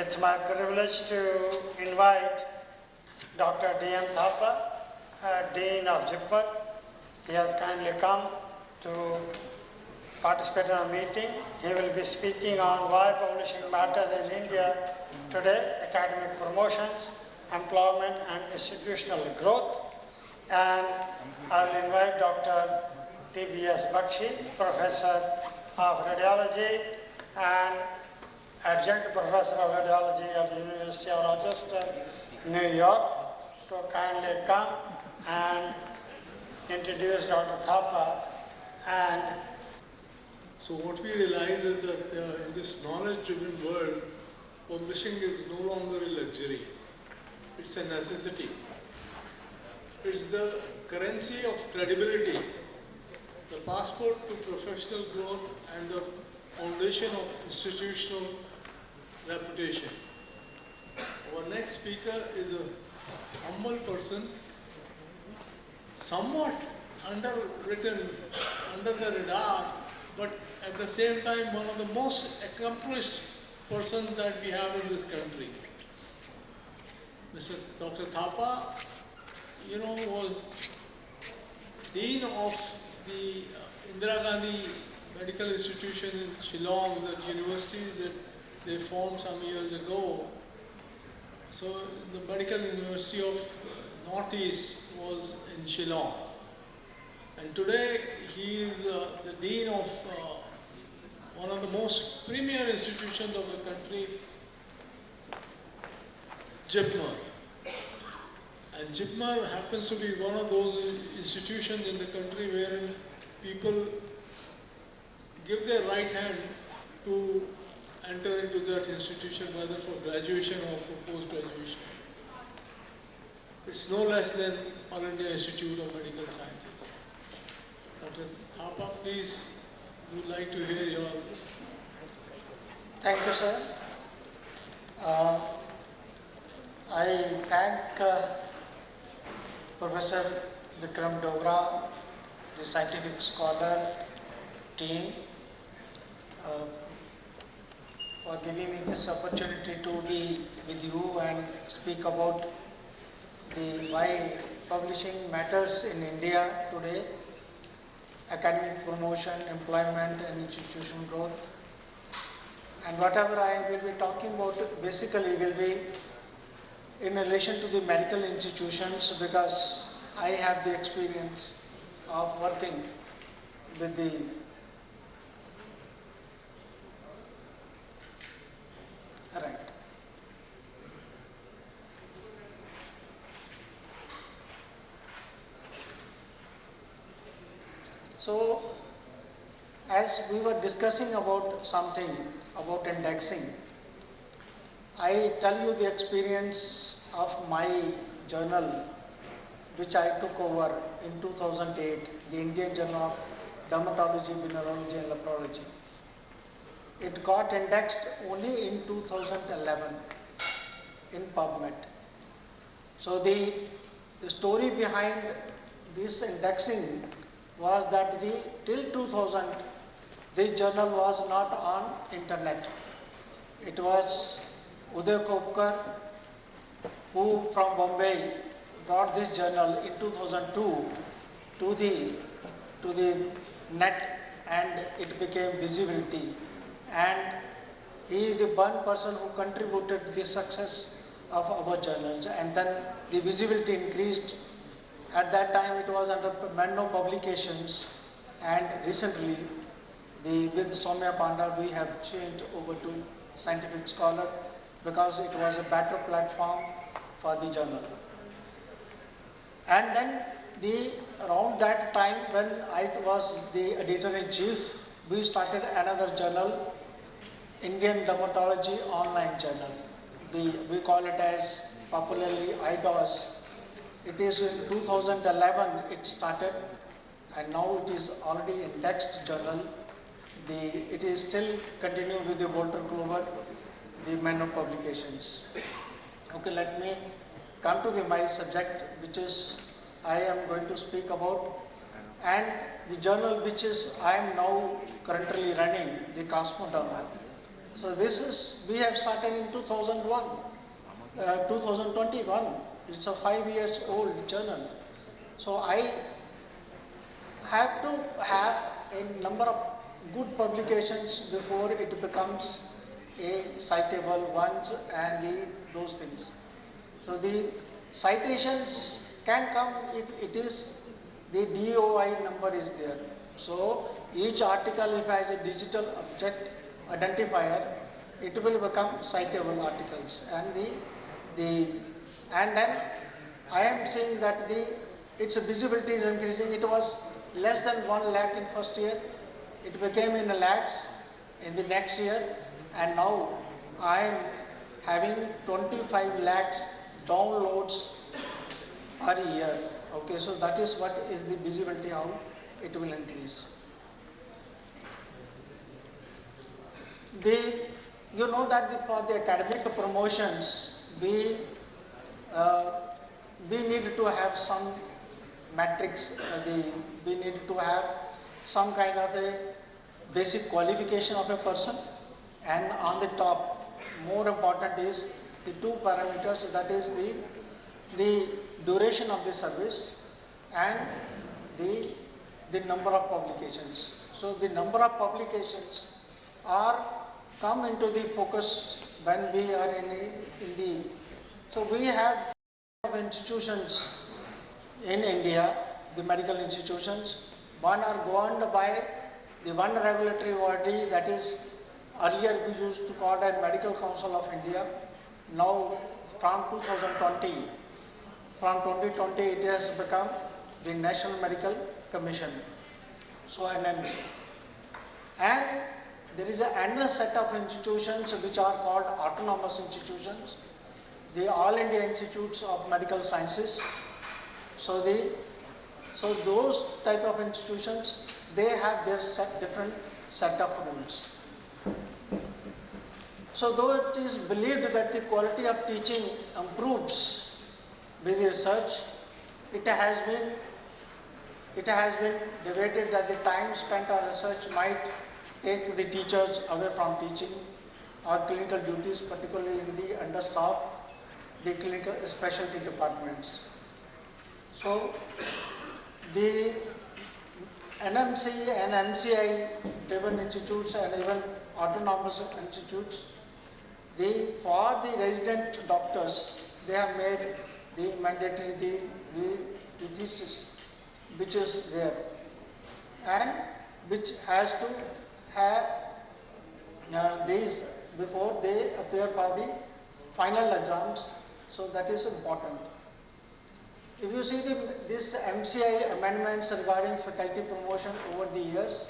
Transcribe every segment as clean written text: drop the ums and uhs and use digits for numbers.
It's my privilege to invite Dr. D.M. Thappa, Dean of JIPMER. He has kindly come to participate in the meeting. He will be speaking on why publishing matters in India today, academic promotions, employment and institutional growth. And I will invite Dr. T.B.S. Buxi, Professor of Radiology and Adjunct Professor of Radiology at the University of Rochester, New York, to kindly come and introduce Dr. Thappa. And so what we realize is that in this knowledge-driven world, publishing is no longer a luxury. It's a necessity. It's the currency of credibility, the passport to professional growth and the foundation of institutional reputation. Our next speaker is a humble person, somewhat underwritten, under the radar, but at the same time one of the most accomplished persons that we have in this country. Mr. Dr. Thappa, was Dean of the Indira Gandhi Medical Institution in Shillong, the universities that they formed some years ago. So the Medical University of Northeast was in Shillong. And today he is the Dean of one of the most premier institutions of the country, JIPMER. And JIPMER happens to be one of those institutions in the country wherein people give their right hand to enter into that institution, whether for graduation or for post-graduation. It's no less than All India Institute of Medical Sciences. Dr. Thappa, please, would like to hear your... Thank you, sir. I thank Professor Vikram Dogra, the scientific scholar team, for giving me this opportunity to be with you and speak about why publishing matters in India today, academic promotion, employment and institutional growth. And whatever I will be talking about basically will be in relation to the medical institutions, because I have the experience of working with the right. So, as we were discussing about something, about indexing, I tell you the experience of my journal, which I took over in 2008, the Indian Journal of Dermatology, Mineralogy and Leprology. It got indexed only in 2011 in PubMed. So the story behind this indexing was that till 2000, this journal was not on internet. It was Uday Kopkar, who from Bombay brought this journal in 2002 to the net, and it became visibility. And he is the one person who contributed to the success of our journals. And then the visibility increased. At that time it was under Mano Publications, and recently with Soumya Panda we have changed over to Scientific Scholar, because it was a better platform for the journal. And then around that time when I was the editor-in-chief, we started another journal, Indian Dermatology Online Journal. We call it as popularly IDOS. It is in 2011 it started, and now it is already indexed journal. It is still continuing with the Walter Clover, the Mano Publications. Okay, let me come to my subject, which is I am going to speak about, and the journal which is I am now currently running, the CosmoDerma. So this is, we have started in 2021. It's a 5 years old journal. So I have to have a number of good publications before it becomes a citable ones and those things. So the citations can come if it is the DOI number is there. So each article, if it has a digital object identifier, it will become citable articles. And then I am saying that its visibility is increasing. It was less than 1 lakh in first year. It became in lakhs in the next year, and now I am having 25 lakhs downloads per year. Okay, so that is what is the visibility, how it will increase. You know that for the academic promotions, we need to have some metrics. We need to have some kind of a basic qualification of a person, and on the top, more important is the 2 parameters, that is the duration of the service and the number of publications. So the number of publications come into the focus when we are so we have institutions in India, the medical institutions. One are governed by the one regulatory body, that is, earlier we used to call it Medical Council of India. Now from 2020 it has become the National Medical Commission, so NMC. And there is another set of institutions which are called autonomous institutions, the All India Institutes of Medical Sciences. So those type of institutions, they have their different set of rules. So though it is believed that the quality of teaching improves with research, it has been debated that the time spent on research might take the teachers away from teaching or clinical duties, particularly in the understaffed, the clinical specialty departments. So the NMC and MCI driven institutes and even autonomous institutes, for the resident doctors, they have made the mandatory the thesis which is there, and which has to have these before they appear for the final exams. So that is important. If you see this MCI amendments regarding faculty promotion over the years,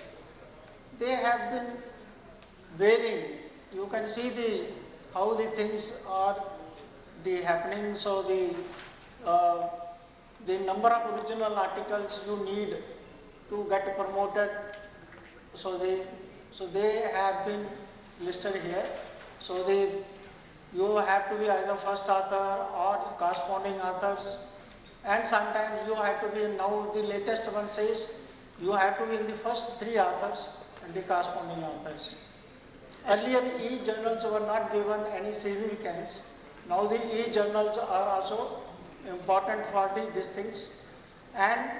they have been varying. You can see how the things are happening. So the number of original articles you need to get promoted, so they have been listed here. So you have to be either first author or corresponding authors, and sometimes you have to be, now the latest one says you have to be in the first 3 authors and the corresponding authors. Earlier e-journals were not given any significance. Now the e-journals are also important for these things, and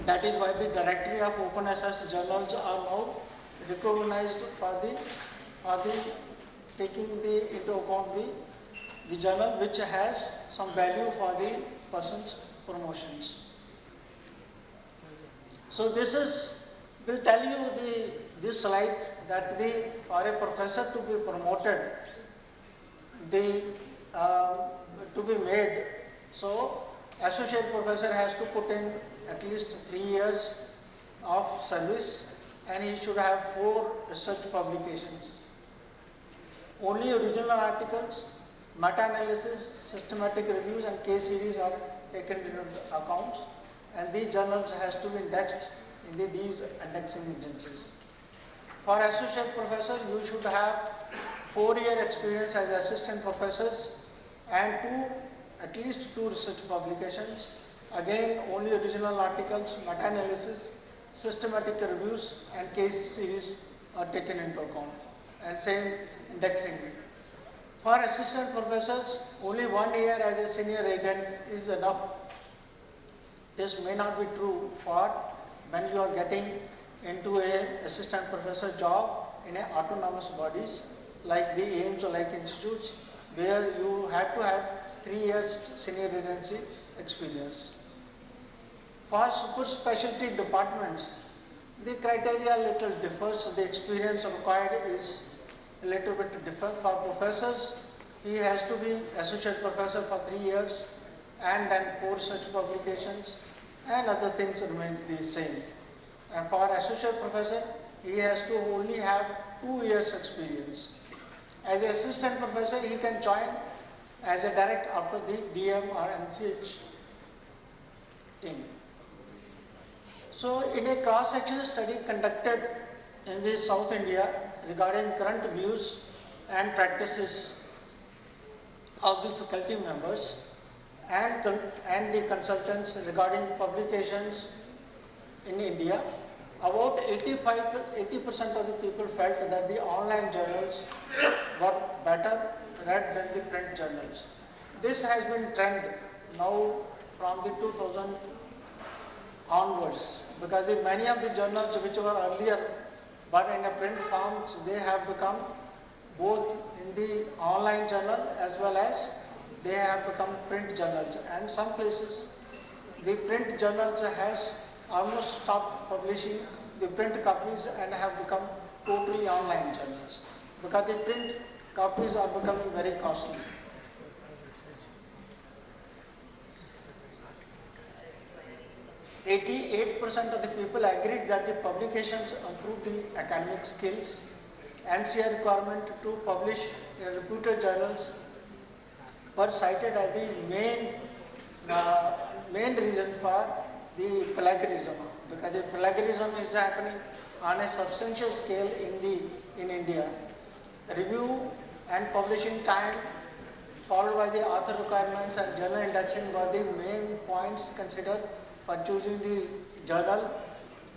that is why the directory of open access journals are now recognized for taking into account the journal which has some value for the person's promotions. So this will tell you this slide that for a professor to be promoted, to be made, so associate professor has to put in at least 3 years of service, and he should have 4 research publications. Only original articles, meta-analysis, systematic reviews and case series are taken into account, and these journals has to be indexed in these indexing agencies. For associate professor, you should have 4-year experience as assistant professors and at least 2 research publications. Again, only original articles, meta-analysis, systematic reviews and case series are taken into account. and same indexing. For assistant professors, only 1 year as a senior resident is enough. This may not be true for when you are getting into a assistant professor job in a autonomous bodies like the AIMS or like institutes where you have to have 3 years senior residency experience. For super specialty departments, the criteria little differs. The experience required is a little bit different. For professors, he has to be associate professor for 3 years and then 4 such publications, and other things remain the same. And for associate professor, he has to only have 2 years experience. As an assistant professor, he can join as a direct after the DM or MCH thing. So in a cross-sectional study conducted in the South India regarding current views and practices of the faculty members and the consultants regarding publications in India, about 80% of the people felt that the online journals were better read than the print journals. This has been trend now from the 2000 onwards, because many of the journals which were earlier but in a print forms, they have become both in the online journal as well as they have become print journals. And some places the print journals has almost stopped publishing the print copies and have become totally online journals, because the print copies are becoming very costly. %88% of the people agreed that the publications improve the academic skills. MCI requirement to publish in reputed journals were cited as the main reason for the plagiarism, because the plagiarism is happening on a substantial scale in India. Review and publishing time followed by the author requirements and journal indexing were the main points considered for choosing the journal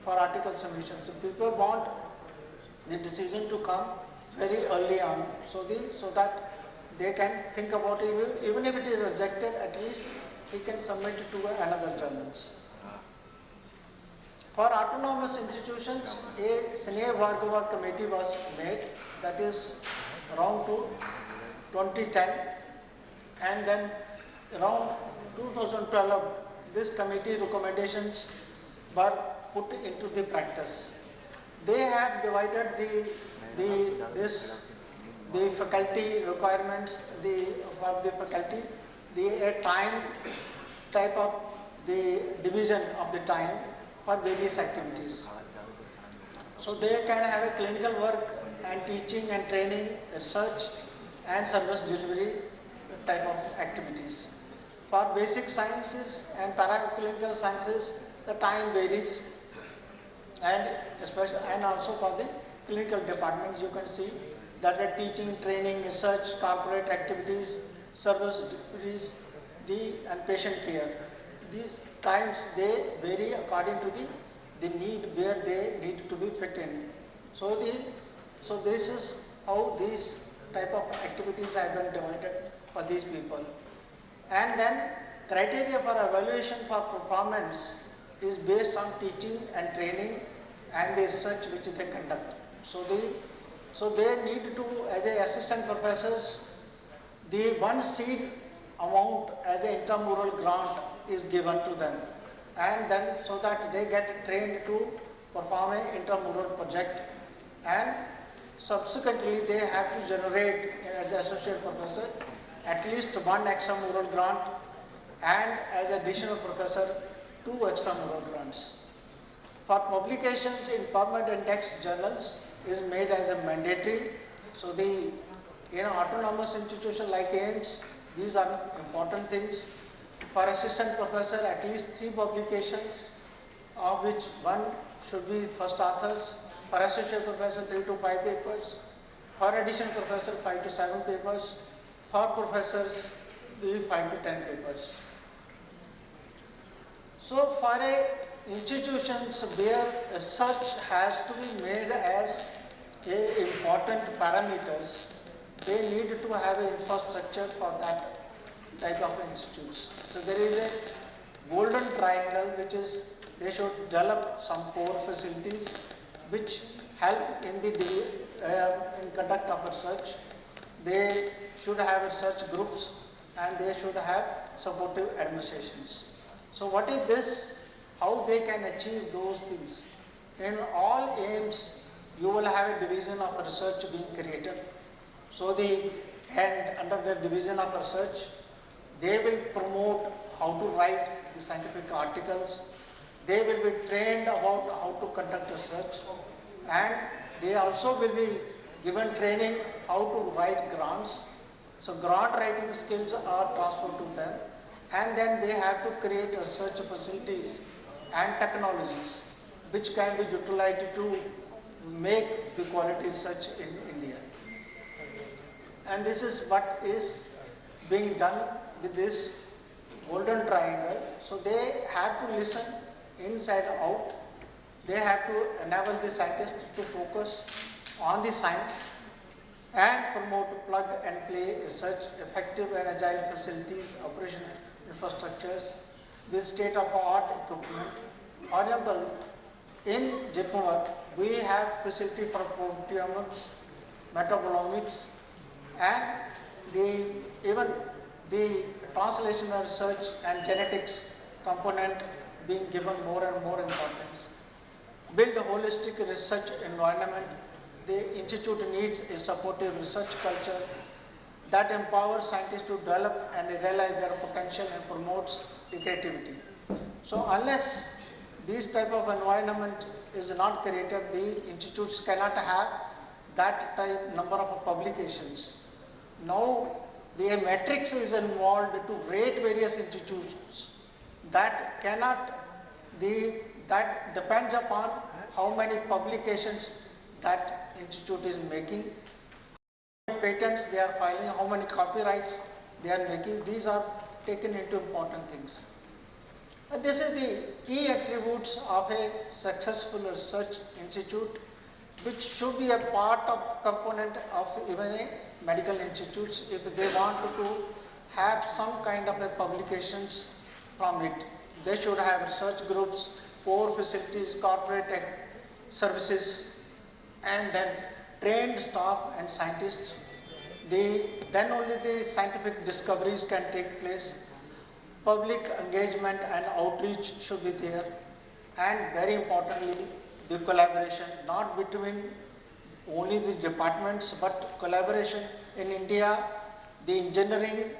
for article submission. So people want the decision to come very early on, so that they can think about it. Even if it is rejected, at least he can submit it to another journals. For autonomous institutions, a Sneha Bhargava committee was made, that is around 2010, and then around 2012, this committee recommendations were put into the practice. They have divided the faculty requirements for the faculty, a time type of the division of the time for various activities. So they can have a clinical work and teaching and training, research and service delivery type of activities. For basic sciences and paraclinical sciences, the time varies, and also for the clinical departments, you can see that the teaching, training, research, corporate activities, service deliveries, and patient care. These times they vary according to the need where they need to be fit in. So this is how these type of activities have been divided for these people. And then criteria for evaluation for performance is based on teaching and training and the research which they conduct. So they need to, as a assistant professors, the 1 seed amount as an intramural grant is given to them, and then so that they get trained to perform an intramural project, and subsequently they have to generate as an associate professor at least 1 extramural grant, and as additional professor 2 extramural grants. For publications in permanent index journals is made as a mandatory. So in autonomous institution like AIMS, these are important things. For assistant professor, at least 3 publications, of which 1 should be first authors. For associate professor, 3 to 5 papers. For additional professor, 5 to 7 papers. For professors, 5 to 10 papers. So for institutions where research has to be made as important parameters, they need to have an infrastructure for that type of institutes. So there is a golden triangle, which is they should develop some core facilities which help in the in conduct of research. They should have research groups and they should have supportive administrations. So what is this? How they can achieve those things? In all aims, you will have a division of research being created. So under the division of research, they will promote how to write the scientific articles. They will be trained about how to conduct research, and they also will be given training how to write grants. So grant writing skills are transferred to them, and then they have to create research facilities and technologies which can be utilized to make the quality research in India. And this is what is being done with this golden triangle. So they have to listen inside out. They have to enable the scientists to focus on the science and promote plug and play research, effective and agile facilities, operational infrastructures with state-of-the-art equipment. For example, in JIPMER, we have facility for proteomics, metabolomics, and even the translational research and genetics component being given more and more importance. Build a holistic research environment. The institute needs a supportive research culture that empowers scientists to develop and realize their potential and promotes the creativity. So unless this type of environment is not created, the institutes cannot have that type number of publications. Now the matrix is involved to rate various institutions. That depends upon how many publications that institute is making, how many patents they are filing, how many copyrights they are making. These are taken into important things. And this is the key attributes of a successful research institute, which should be a part of component of even a medical institutes if they want to have some kind of a publications from it. They should have research groups, core facilities, corporate services, and then trained staff and scientists. Then only the scientific discoveries can take place. Public engagement and outreach should be there, and very importantly, the collaboration, not between only the departments, but collaboration. In India, the engineering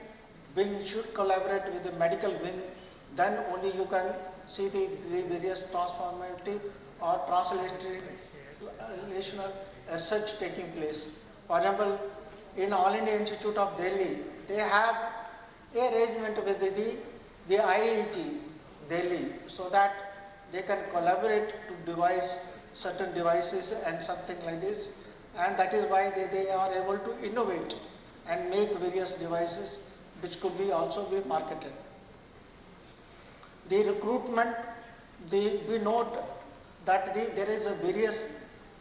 wing should collaborate with the medical wing. Then only you can see the various transformative or translational research taking place. For example, in All India Institute of Delhi, they have an arrangement with the IIT Delhi, so that they can collaborate to devise certain devices and something like this, and that is why they are able to innovate and make various devices which could be also be marketed. The recruitment, we note that there is a various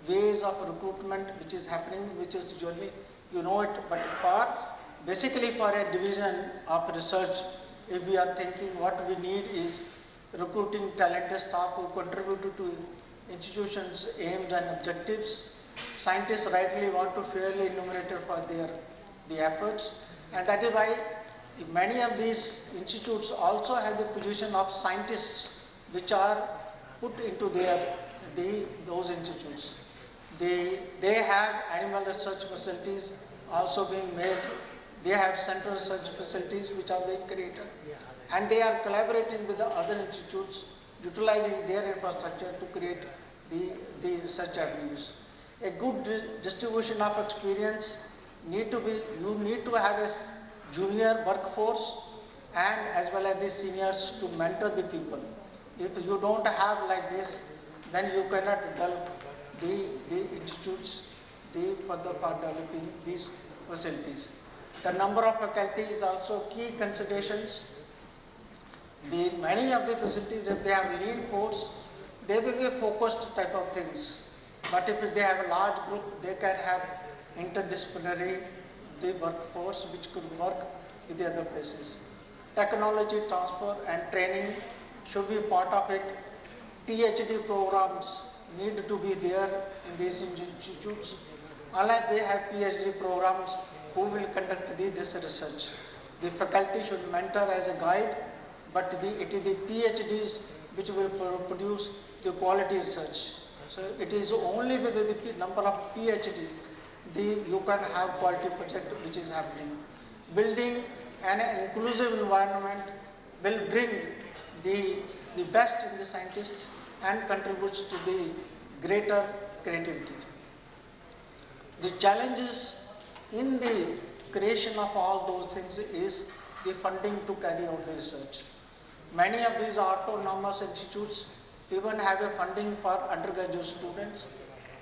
ways of recruitment which is happening, which is usually, you know it, but basically for a division of research, if we are thinking what we need is recruiting talented staff who contribute to institutions' aims and objectives. Scientists rightly want to fairly enumerate for the efforts, and that is why many of these institutes also have the position of scientists which are put into those institutes. They have animal research facilities also being made. They have central research facilities which are being created, and they are collaborating with the other institutes, utilizing their infrastructure to create the research avenues. A good distribution of experience you need to have a junior workforce and as well as the seniors to mentor the people. If you don't have like this, then you cannot develop the institutes for developing these facilities. The number of faculty is also key considerations. Many of the facilities, if they have lean force, they will be focused type of things. But if they have a large group, they can have interdisciplinary the workforce which could work with the other places. Technology transfer and training should be part of it. PhD programs need to be there in these institutes. Unless they have PhD programs, who will conduct this research? The faculty should mentor as a guide, but it is the PhDs which will produce the quality research. So it is only with the number of PhD you can have quality project which is happening. Building an inclusive environment will bring the best in the scientists and contributes to the greater creativity. The challenges in the creation of all those things is the funding to carry out the research. Many of these autonomous institutes even have a funding for undergraduate students.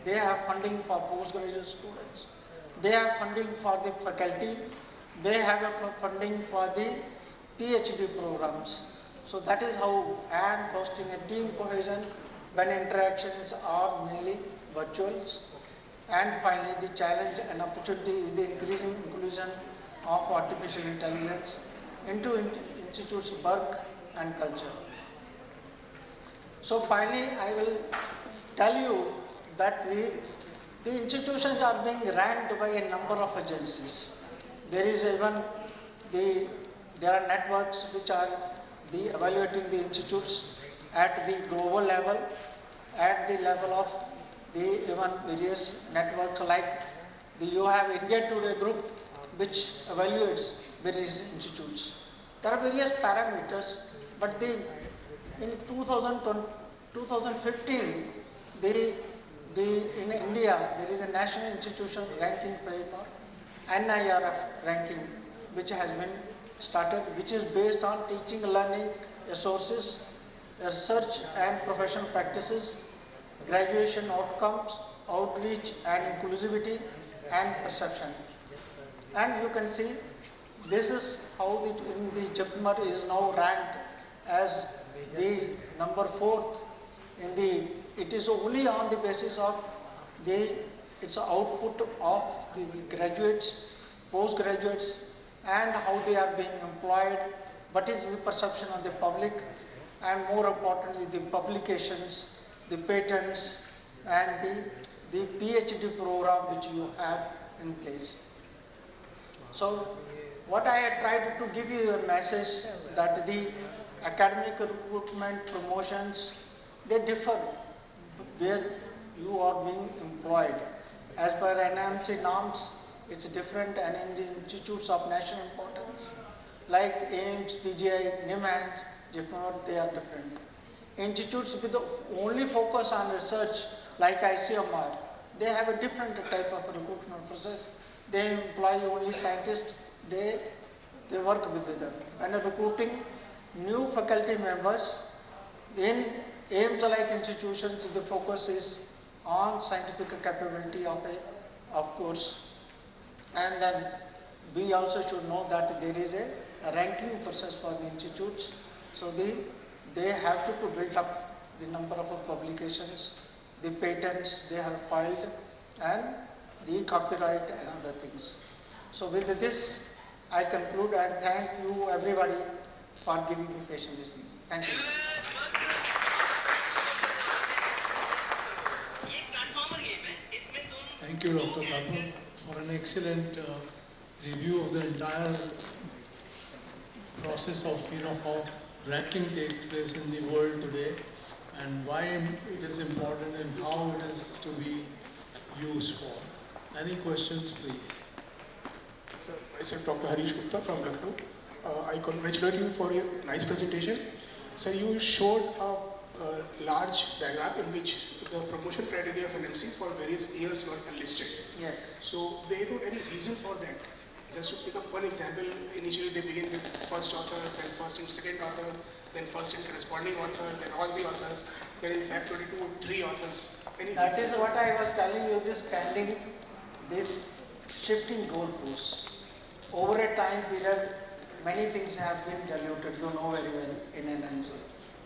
They have funding for postgraduate students. They have funding for the faculty. They have a funding for the PhD programs. So that is how I am fostering a team cohesion when interactions are mainly virtuals. And finally, the challenge and opportunity is the increasing inclusion of artificial intelligence into institutes' work and culture. So finally, I will tell you that the institutions are being ranked by a number of agencies. There is even there are networks which are evaluating the institutes at the global level, at the level of the even various networks like you have India Today group which evaluates various institutes. There are various parameters, but in 2015, in India there is a national institution ranking framework, NIRF ranking, which has been started, which is based on teaching, learning resources, research and professional practices, graduation outcomes, outreach and inclusivity and perception. And you can see this is how in the JIPMER is now ranked as the number 4th in it is only on the basis of its output of the graduates, postgraduates and how they are being employed, what is the perception of the public, and more importantly the publications, the patents and the PhD program which you have in place. So what I had tried to give you a message that the academic recruitment promotions, they differ where you are being employed. As per NMC norms, it's different, and in the institutes of national importance like AIMS, PGI, NIMHANS, JIPMER, they are different. Institutes with the only focus on research like ICMR, they have a different type of recruitment process. They employ only scientists, they work with them. And recruiting new faculty members in AIMS like institutions, the focus is on scientific capability of course. And then we also should know that there is a ranking process for the institutes. So they have to build up the number of publications, the patents they have filed, and the copyright and other things. So with this, I conclude and thank you everybody for giving me patient listening. Thank you. Thank you, Dr. Thappa, for an excellent review of the entire process of how ranking takes place in the world today, and why it is important and how it is to be used for. Any questions, please? Sir, myself Dr. Harish Gupta from Lucknow. I congratulate you for your nice presentation. Sir, you showed a large diagram in which the promotion criteria of NMC for various years were listed. Yes. So, there is any reason for that? Just to pick up one example, initially they begin with first author, then first and second author, then first and corresponding author, then all the authors, then in fact 3 authors. That is what I was telling you, this shifting goalposts. Over a time period, many things have been diluted, you know very well in NMC.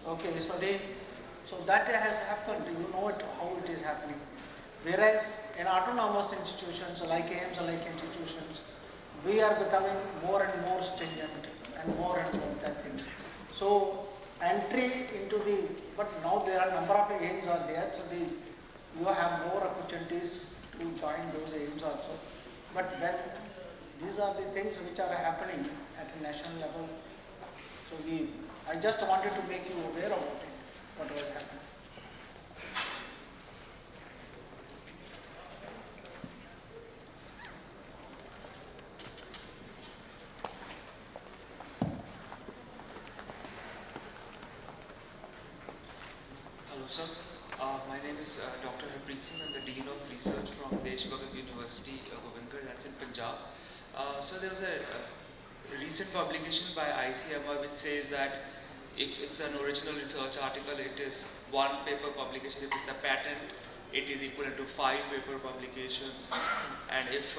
Okay, so that has happened, you know how it is happening. Whereas in autonomous institutions like AIIMS-like institutions, we are becoming more and more stringent and more that thing. So entry into the, but now there are number of AIIMS are there, so you have more opportunities to join those AIIMS also. But then these are the things which are happening at a national level. So I just wanted to make you aware about it, what was happening. Hello sir, my name is Dr. Harpreet Singh. I'm the Dean of Research from Deshbhagat University, Govindgarh, that's in Punjab. So there was a recent publication by ICMR which says that if it's an original research article, it is one paper publication. If it's a patent, it is equivalent to 5 paper publications. And if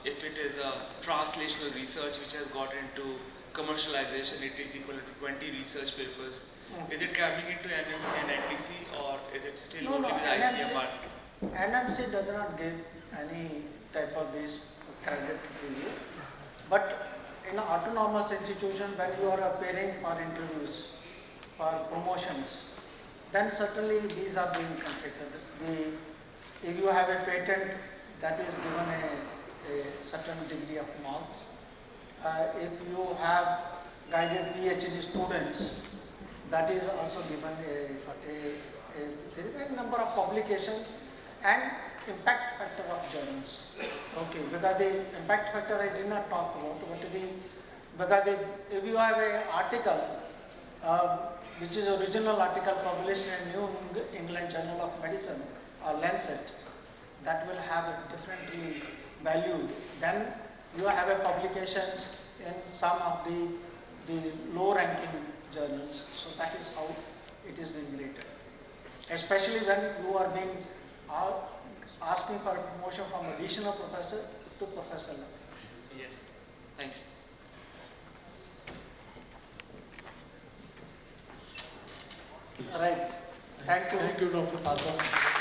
it is a translational research which has got into commercialization, it is equivalent to 20 research papers. Is it coming into NMC and NDC, or is it still only with ICMR? NMC does not give any type of this credit to you. But in an autonomous institution, when you are appearing for interviews, for promotions, then certainly these are being considered. If you have a patent, that is given a certain degree of marks. If you have guided PhD students, that is also given there is a number of publications and impact factor of journals. Okay, because the impact factor I did not talk about, but because if you have an article, which is original article published in New England Journal of Medicine or Lancet, that will have a differently valued. Then you have a publications in some of the low ranking journals. So that is how it is being rated. Especially when you are being asking for promotion from additional professor to professor level. Yes, thank you. Right. Thank you. Thank you, Dr. Thappa.